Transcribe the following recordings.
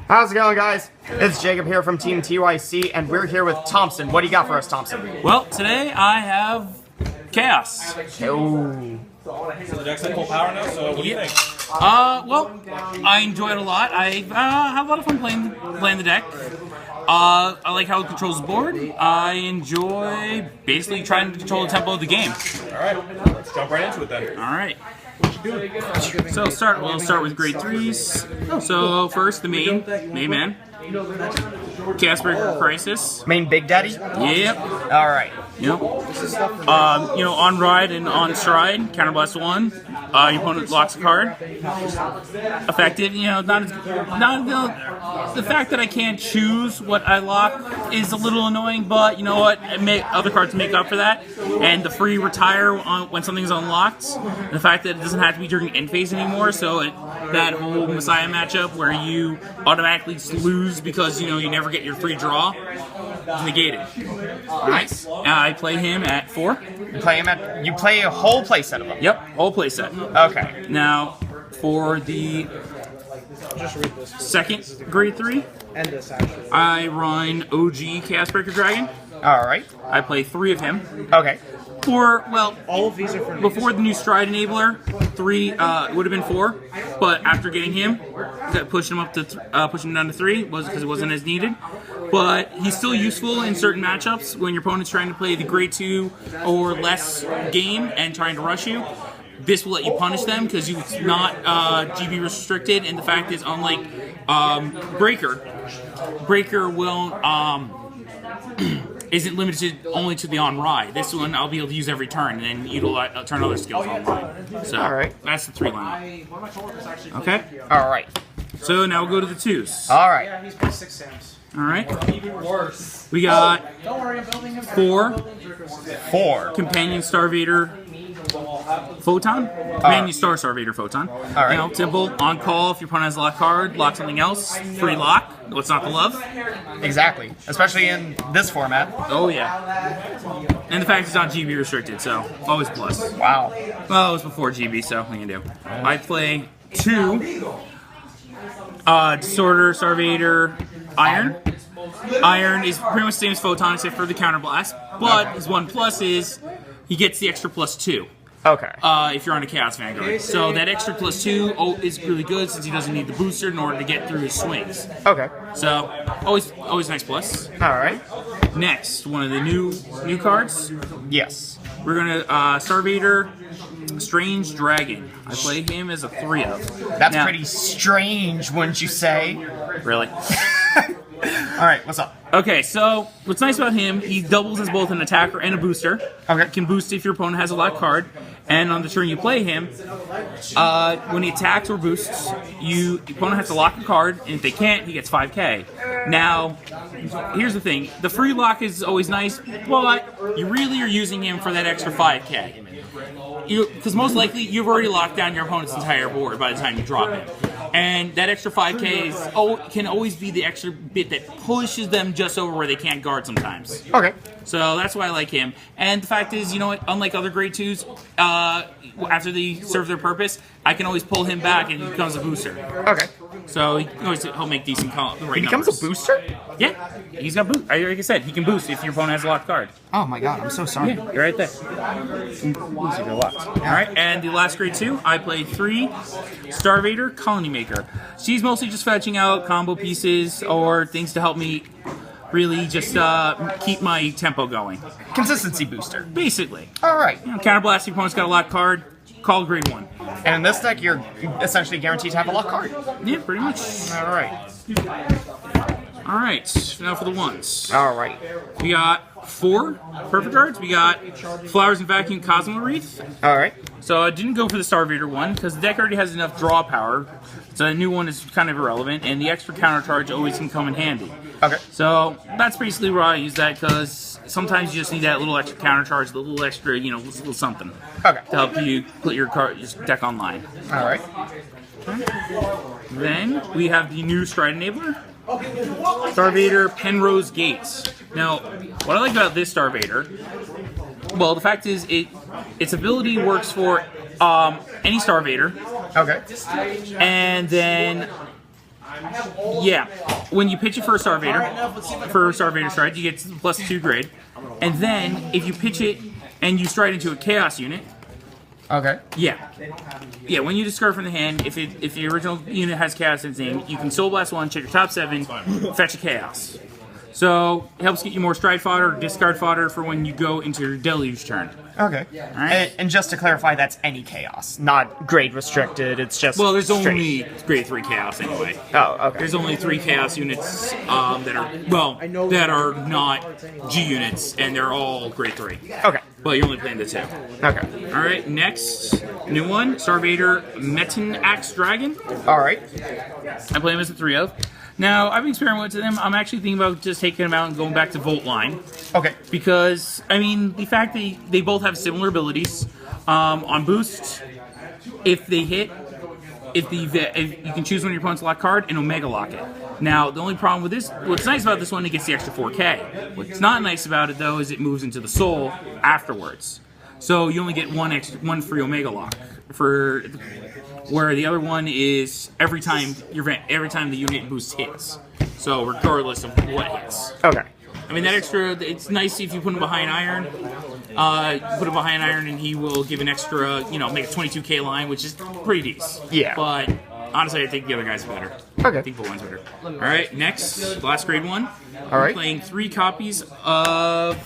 How's it going, guys? It's Jacob here from Team TYC, and we're here with Thomson. What do you got for us, Thomson? Well, today I have Chaos. Oh. So the deck's at full power now, so what do you think? Well, I enjoy it a lot. I have a lot of fun playing the deck. I like how it controls the board. I enjoy basically trying to control the tempo of the game. Alright, let's jump right into it then. Alright. So we'll start with grade 3s. So first, the main man. Casper Crisis. Main Big Daddy? Yep. Alright. Yep. On ride and on stride, counterblast 1. Your opponent locks a card. Effective. The fact that I can't choose what I lock is a little annoying, but you know what? Other cards make up for that. And the free retire when something's unlocked. And the fact that it doesn't have to be during end phase anymore, so that whole Messiah matchup where you automatically lose because you never get your free draw is negated. Nice. I play him at 4. You play a whole playset of them? Yep, whole playset. Okay. Now, for the second grade 3, I run OG Chaosbreaker Dragon. Alright. I play 3 of him. Okay. All of these are for before the new stride enabler, 3 would have been 4, but after getting him, pushing him down to 3 was because it wasn't as needed. But he's still useful in certain matchups when your opponent's trying to play the grade 2 or less game and trying to rush you. This will let you punish them because it's not GB restricted, and the fact is, unlike Breaker won't isn't limited only to the on ride. This one I'll be able to use every turn, and then utilize turn other skills on ride. So that's the 3 lineup. Okay. All right. So now we'll go to the 2s. All right. Yeah, he's playing 6 Sams. All right. Even worse. We got Don't worry, I'm building him. 4 Companion Starvader Photon. Companion Starvader Photon. All right. Simple. On call, if your opponent has a lock card, lock something else. Free lock. What's not to love? Exactly. Especially in this format. Oh, yeah. And the fact it's not GB restricted, so always plus. Wow. Well, it was before GB, so what can you do? I play 2 Disorder Starvader Iron. Iron is pretty much the same as Photon except for the counterblast, but his 1+ is he gets the extra +2. Okay. If you're on a Chaos Vanguard. So that extra +2 is really good since he doesn't need the booster in order to get through his swings. Okay. So always nice plus. All right. Next, one of the new cards. Yes. We're gonna Starvader Strange Dragon. I play him as a 3 of. That's pretty strange, wouldn't you say? Really? All right. What's up? Okay, so what's nice about him, he doubles as both an attacker and a booster. Okay. Can boost if your opponent has a lock card. And on the turn you play him, when he attacks or boosts, your opponent has to lock a card, and if they can't, he gets 5k. Now, here's the thing. The free lock is always nice, but you really are using him for that extra 5k. Because most likely, you've already locked down your opponent's entire board by the time you drop him. And that extra 5k can always be the extra bit that pushes them just over where they can't guard sometimes. Okay. So that's why I like him. And the fact is, unlike other grade 2s, after they serve their purpose, I can always pull him back and he becomes a booster. Okay. So he can always help make decent numbers. He becomes a booster? Yeah. He's got boost. Like I said, he can boost if your opponent has a locked card. Oh my god, I'm so sorry. Yeah, you're right there. Boost if you're locked. Alright, and the last grade 2, I played 3 Starvader Colony Maker. She's mostly just fetching out combo pieces or things to help me really just keep my tempo going. Consistency booster. Basically. All right. Counterblast, your opponent's got a locked card, call grade 1. And in this deck, you're essentially guaranteed to have a lock card. Yeah, pretty much. All right. Alright, now for the ones. All right. We got 4 perfect cards. We got Flowers and Vacuum Cosmo Wreath. All right. So I didn't go for the Starvader one because the deck already has enough draw power. So the new one is kind of irrelevant, and the extra counter charge always can come in handy. Okay. So that's basically where I use that because sometimes you just need that little extra counter charge, the little extra, little something. Okay. To help you put your deck online. All right. Then we have the new Stride Enabler. Starvader Penrose Gates. Now, what I like about this Starvader, well, the fact is its ability works for any Starvader. Okay. And then Yeah, when you pitch it for a Starvader stride, you get +2 grade. And then, if you pitch it and you stride into a Chaos unit, Okay. yeah, when you discard from the hand, if the original unit has Chaos in its name, you can Soul Blast 1, check your top 7, fetch a Chaos. So, it helps get you more stride fodder or discard fodder for when you go into your Deluge turn. Okay. Alright. And just to clarify, that's any chaos, not grade restricted. It's just Well, there's straight. only grade 3 Chaos anyway. Oh, okay. There's only 3 Chaos units that are not G units, and they're all grade 3. Okay. But you're only playing the 2. Okay. Alright, next, new one, Starvader Metin Axe Dragon. All right. I play him as a 3-of. Now, I've been experimenting with him. I'm actually thinking about just taking him out and going back to Volt Line. Okay. Because, I mean, the fact that they both have similar abilities. On boost, if they hit, if you can choose one of your opponent's lock card and Omega Lock it. Now, the only problem with this, what's nice about this one, it gets the extra 4K. What's not nice about it, though, is it moves into the Soul afterwards. So you only get one free Omega Lock where the other one is every time the unit boost hits. So regardless of what hits. Okay. I mean, that extra, it's nice if you put him behind Iron. You put him behind Iron and he will give an extra, make a 22k line, which is pretty decent. Yeah. But honestly, I think the other guy's better. Okay. I think the one's better. Alright, next, last grade one. All right. I'm playing 3 copies of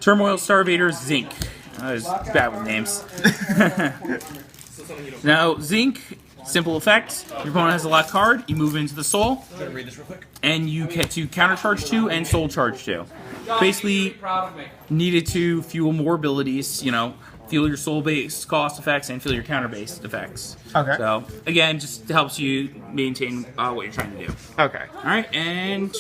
Turmoil Starvader Zinc. I was bad with names. Now, Zinc, simple effect. Your opponent has a lock card, you move into the Soul, and you get to countercharge 2 and Soul charge 2. Basically, needed to fuel more abilities, fuel your Soul-based cost effects and fuel your counter-based effects. Okay. So, again, just helps you maintain what you're trying to do. Okay. Alright, and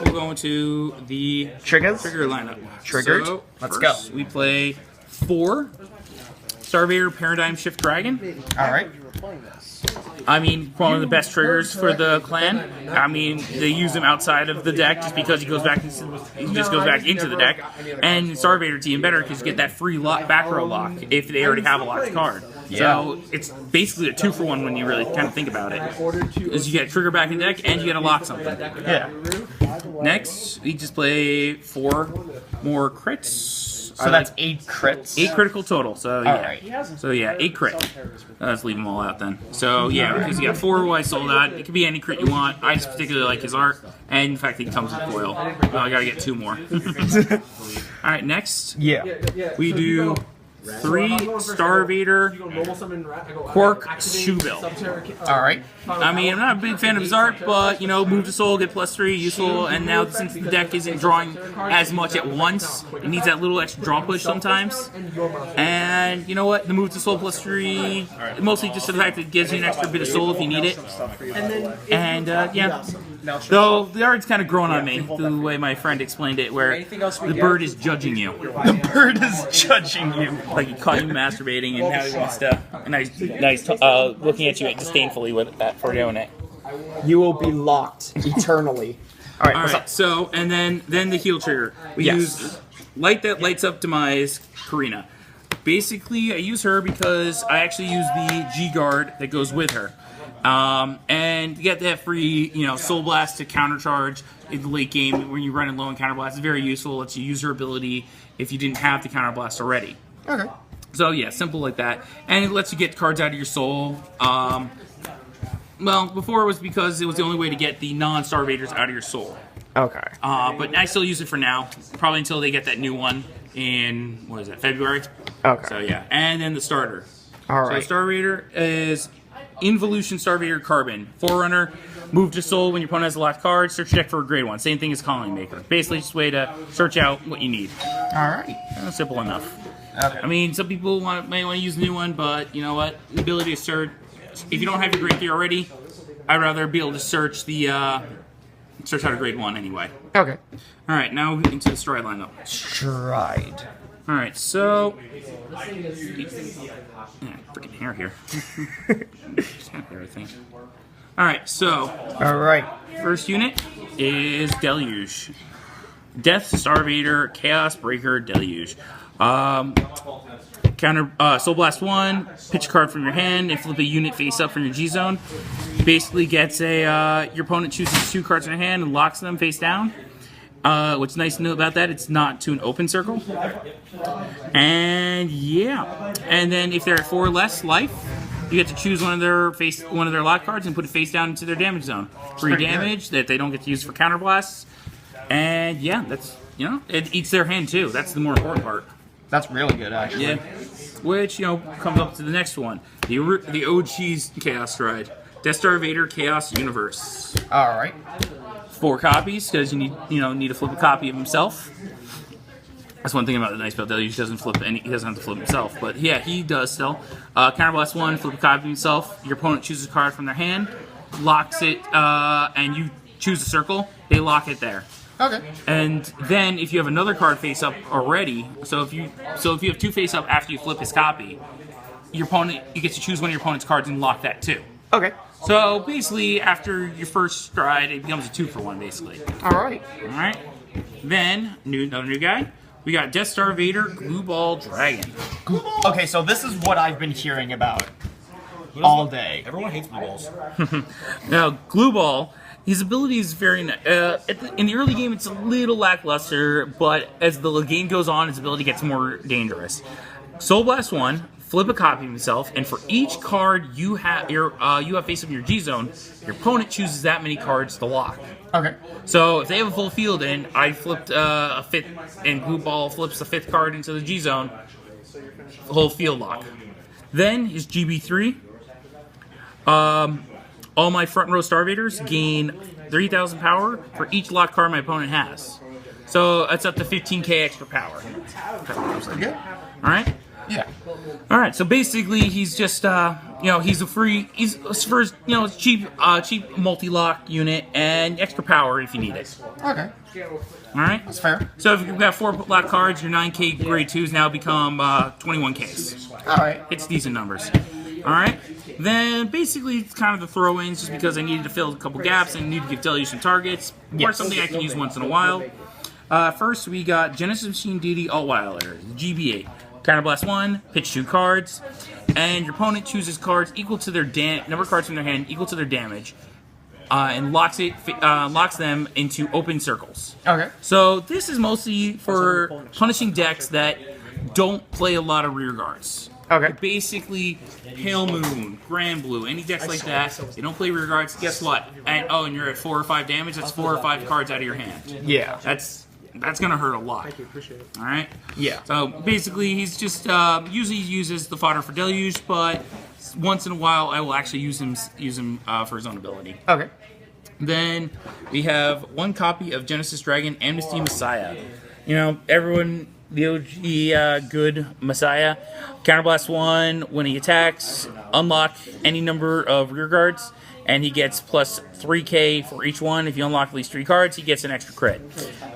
we'll go into the Triggers? trigger lineup. Triggered. So, Let's first, go. we play 4 Starvader Paradigm Shift Dragon. All right. I mean, one of the best triggers for the clan. I mean, they use him outside of the deck just because he just goes back into the deck. And Starvader team better because you get that free back row lock if they already have a locked card. Yeah. So it's basically a 2-for-1 when you really kind of think about it. Is you get a trigger back in deck and you get to lock something. Yeah. Next, we just play 4 more crits. So that's 8 crits. 8 critical total. So yeah. Alright. So yeah, 8 crit. Let's leave them all out then. So yeah, because you got 4 who I sold out. It could be any crit you want. I just particularly like his art, and in fact he comes with foil. Oh, I gotta get 2 more. Alright, next Yeah. we do 3 Starvader Quark Shoebill. All right. I mean, I'm not a big fan of his art, but, move to Soul, get +3, useful, and now since the deck isn't drawing as much at once, it needs that little extra draw push sometimes. And, you know what, the move to Soul +3, mostly just the fact that it gives you an extra bit of Soul if you need it. And, yeah. Though, the art's kind of grown on me, the way my friend explained it, where the bird is judging you. The bird is judging you. Like he caught you masturbating, and now he wants to, and he's looking at you disdainfully with that for doing it. You will be locked eternally. All right. All right. So, and then the heal trigger. We use light that lights up demise Karina. Basically, I use her because I actually use the G guard that goes with her. And you get that free, Soul Blast to countercharge in the late game when you're running low on Counter Blast. It's very useful. It lets you use her ability if you didn't have the Counter Blast already. Okay. So yeah, simple like that. And it lets you get cards out of your Soul. Well, before it was because it was the only way to get the non-Starvaders out of your Soul. Okay. But I still use it for now. Probably until they get that new one in, February? Okay. So yeah. And then the starter. All right. So Starvader is Involution Starvader Carbon. Forerunner, move to Soul when your opponent has a locked card, search your deck for a grade 1. Same thing as Calling Maker. Basically just a way to search out what you need. All right. Simple enough. Okay. I mean, some people may want to use the new one, but you know what? The ability to search, if you don't have your grade 3 already, I'd rather be able to search search out a grade 1 anyway. Okay. All right, now into the stride lineup. Stride. All right, so freaking hair here. Everything. All right, so All right. first unit is Deluge. Death, Starvader, Chaos Breaker, Deluge. Counter Soul Blast 1, pitch a card from your hand and flip a unit face up from your G zone. basically gets a your opponent chooses 2 cards in their hand and locks them face down. What's nice to know about that, it's not to an open circle. And yeah, and then if they're at 4 or less life, you get to choose one of their lock cards and put it face down into their damage zone. Free damage that they don't get to use for counterblasts. And yeah, that's it eats their hand too. That's the more important part. That's really good, actually. Yeah, which comes up to the next one, the OG's Chaos Stride, Death Star Vader Chaos Universe. All right. 4 copies because you need to flip a copy of himself. That's one thing about the nice about Deluge. He doesn't have to flip himself, but yeah, he does still. Counterblast 1, flip a copy of himself. Your opponent chooses a card from their hand, locks it, and you choose a circle. They lock it there. Okay. And then if you have another card face up already, so if you have 2 face up after you flip his copy, you get to choose one of your opponent's cards and lock that too. Okay. So basically, after your first stride, it becomes a 2-for-1 basically. All right. All right. Then another new guy. We got Death Star Vader Glue Ball Dragon. Okay, so this is what I've been hearing about all day. Everyone hates blue balls. Now, Glue Ball, his ability is very nice. In the early game, it's a little lackluster, but as the game goes on, his ability gets more dangerous. Soul Blast 1, flip a copy of himself, and for each card you have face up in your G zone, your opponent chooses that many cards to lock. Okay. So if they have a full field and I flipped a 5th, and Glue Ball flips the 5th card into the G zone, whole field lock. Then his GB3. All my front row Star Vaders gain 3,000 power for each lock card my opponent has. So that's up to 15k extra power. Good. All right. Yeah. All right. So basically, he's just he's for his, cheap multi-lock unit and extra power if you need it. Okay. All right. That's fair. So if you've got 4 lock cards, your 9k grade 2s now become 21ks. All right. It's decent numbers. All right. Then basically it's kind of the throw-ins just because I needed to fill a couple gaps and need to give Deluge some targets or something I can use once in a while. First we got Genesis Machine Deity Altweiler, GB8. Counterblast 1, pitch 2 cards, and your opponent chooses cards equal to their number of cards from their hand equal to their damage, and locks them into open circles. Okay. So this is mostly for punishing decks that don't play a lot of rear guards. Okay. Basically, Pale Moon, Grand Blue, any decks like that, they don't play rear guards. Guess what? And you're at 4 or 5 damage. That's 4 or 5 cards out of your hand. Yeah. That's gonna hurt a lot. Thank you, appreciate it. All right. Yeah. So basically, he's just usually uses the fodder for Deluge, but once in a while, I will actually use him for his own ability. Okay. Then we have 1 copy of Genesis Dragon Amnesty Messiah. Everyone, the OG good Messiah. Counterblast 1, when he attacks, unlock any number of rear guards, and he gets plus 3k for each one. If you unlock at least 3 cards, he gets an extra crit.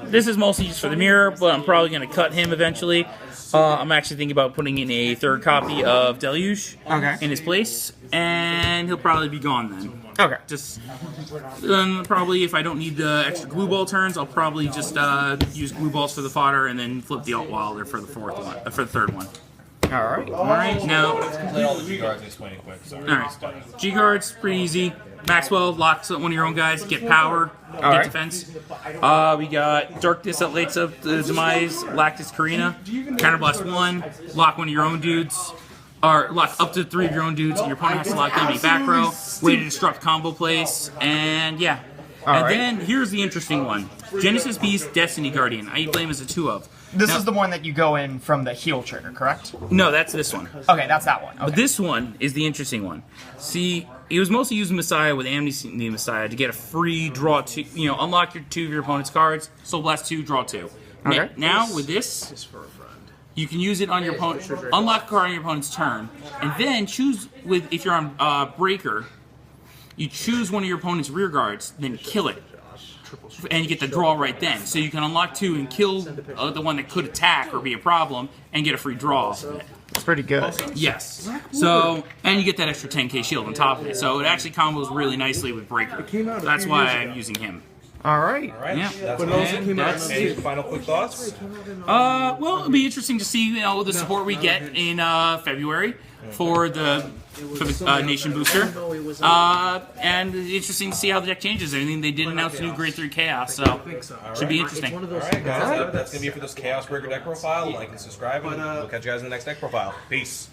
This is mostly just for the mirror, but I'm probably going to cut him eventually. I'm actually thinking about putting in a 3rd copy of Deluge in his place, and he'll probably be gone then. Okay. Just probably if I don't need the extra glue ball turns, I'll probably just use glue balls for the fodder and then flip the Altweiler for the 3rd one. All right. All right. Now, Complete all the G guards and explain it quick. Sorry. all right. G guards pretty easy. Maxwell locks one of your own guys. Get power. Get right. defense. We got Darkness that lights up the demise. Lactus Karina. Counterblast 1. Lock one of your own dudes. Or lock up to 3 of your own dudes, and your opponent has to lock them in back row. Way to disrupt combo plays, and yeah. Then here's the interesting one: Genesis Beast, Destiny Guardian. I play him as a 2-of. This is the one that you go in from the heal trigger, correct? No, that's this one. Okay, that's that one. Okay. But this one is the interesting one. See, he was mostly using Messiah with Amnesty Messiah to get a free draw 2. Unlock 2 of your opponent's cards. Soul Blast 2, draw 2. Okay. Now with this, you can use it on your opponent. Unlock a card on your opponent's turn, and then choose if you're on Breaker, you choose one of your opponent's rear guards, then kill it. And you get the draw right then. So you can unlock 2 and kill the one that could attack or be a problem and get a free draw off of it. It's pretty good. Yes. So, and you get that extra 10k shield on top of it. So it actually combos really nicely with Breaker. That's why I'm using him. All right. All right. Yeah. That's And that's Any it. final quick thoughts? Well, it'll be interesting to see the support we get in February for the Nation Booster, and interesting to see how the deck changes. I mean, they did announce a new Grade 3 Chaos, so should be interesting. All right, guys. That's gonna be it for this Chaos Breaker deck profile. Like and subscribe, and we'll catch you guys in the next deck profile. Peace.